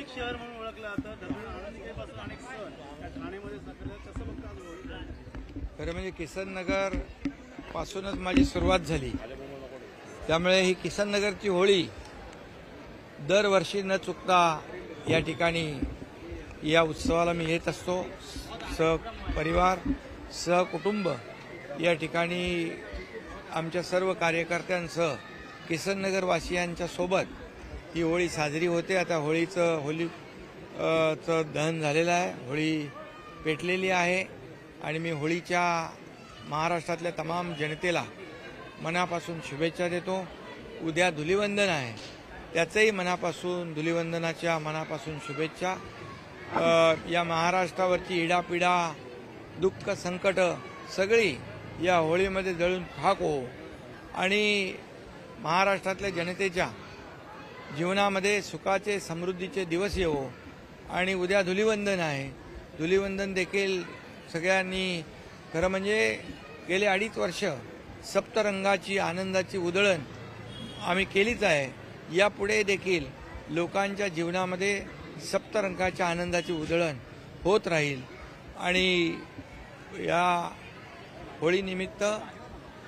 धार्मिक शहर म्हणून ओळखलं जातं. आनंदीपासून अनेक सण ठाण्यामध्ये साकारले. कसं बघता होळी? खरं म्हणजे किसन नगर पासूनच माझी सुरुवात झाली. त्यामुळे ही किसन नगरची होळी दरवर्षी न चुकता या ठिकाणी या उत्सवाला मी येत असतो. सहपरिवार सहकुटुंब या ठिकाणी आमच्या सर्व कार्यकर्त्यांसह किसन नगरवासियांच्या सोबत ही होळी साजरी होते. आता होळीचं दहन झालेलं आहे, होळी पेटलेली आहे आणि मी होळीच्या महाराष्ट्रातल्या तमाम जनतेला मनापासून शुभेच्छा देतो. उद्या धुलीवंदन आहे, त्याचंही धुलीवंदनाच्या मनापासून शुभेच्छा. या महाराष्ट्रावरची इडापिडा दुःख संकट सगळी या होळीमध्ये जळून खाक हो आणि महाराष्ट्रातल्या जनतेच्या जीवनामध्ये सुखाचे समृद्धीचे दिवस येवो. आणि उद्या धुलीवंदन आहे, धुलीवंदन देखील सगळ्यांनी खरं म्हणजे गेले 2.5 वर्ष सप्तरंगाची आनंदाची उधळण आम्ही केलीच आहे. यापुढे देखील लोकांच्या जीवनामध्ये सप्तरंगाच्या आनंदाची उधळण होत राहील. आणि या होळीनिमित्त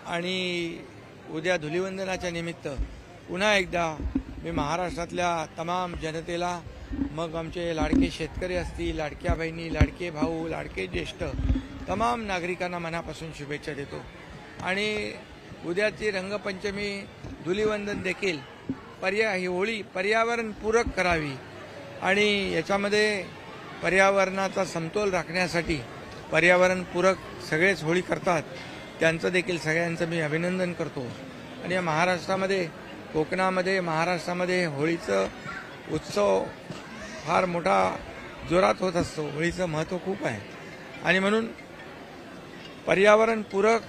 आणि उद्या धुलीवंदनाच्या निमित्त पुन्हा एकदा मी महाराष्ट्रातल्या तमाम जनतेला, मग आमचे लाडके शेतकरी असतील, लाडक्या बहिणी, लाडके भाऊ, लाडके ज्येष्ठ तमाम नागरिकांना मनापासून शुभेच्छा देतो. आणि उद्याची रंगपंचमी धुलीवंदन देखील ही होळी पर्यावरणपूरक करावी आणि याच्यामध्ये पर्यावरणाचा समतोल राखण्यासाठी पर्यावरणपूरक सगळेच होळी करतात, त्यांचं देखील सगळ्यांचं मी अभिनंदन करतो. आणि या महाराष्ट्रामध्ये, कोकणामध्ये, महाराष्ट्रामध्ये होळीचं उत्सव फार मोठा जोरात होत असतो. होळीचं महत्त्व खूप आहे आणि म्हणून पर्यावरणपूरक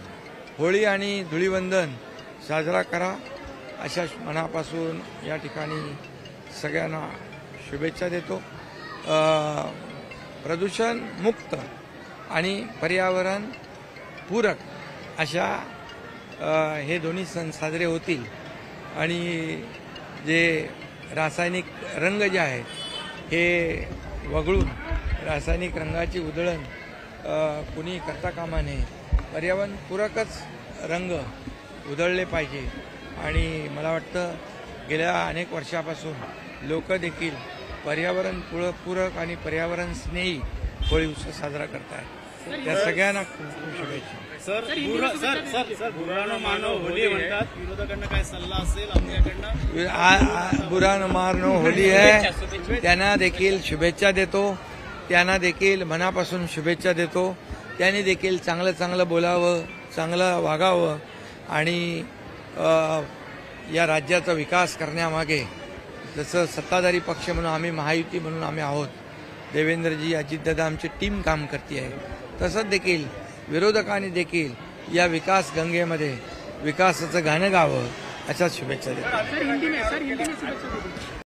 होळी आणि धुलीवंदन साजरा करा अशा मनापासून या ठिकाणी सगळ्यांना शुभेच्छा देतो. प्रदूषण मुक्त आणि पर्यावरण पूरक अशा हे दोन्ही सण साजरे होतील. आणि जे रासायनिक रंग जे आहेत हे वगळून रासायनिक रंगाची उधळण कुणी करता कामा नये. पर्यावरणपूरकच रंग उधळले पाहिजे. आणि मला वाटतं गेल्या अनेक वर्षापासून लोक देखील पर्यावरणपूरक आणि पर्यावरण स्नेही होळी उत्सव साजरा करतात. त्या सगळ्यांना खूप खूप शुभेच्छा. बुरा न मानो होली म्हणतात, विरोधकांना काय सल्ला असेल आपल्याकडनं? बुरा न मानो होली आहे, त्यांना देखील शुभेच्छा देतो, त्यांना देखील मनापासून शुभेच्छा देतो. त्यांनी देखील चांगलं बोलावं, चांगलं वागावं आणि या राज्याचा विकास करण्यामागे जसं सत्ताधारी पक्ष म्हणून आम्ही, महायुती म्हणून आम्ही आहोत, देवेंद्रजी, अजितदादा आमची टीम काम करते आहे, तसंच देखील विरोधकांनी देखील या विकास गंगेमध्ये विकासाचं गाणं गावं अशा शुभेच्छा देतो.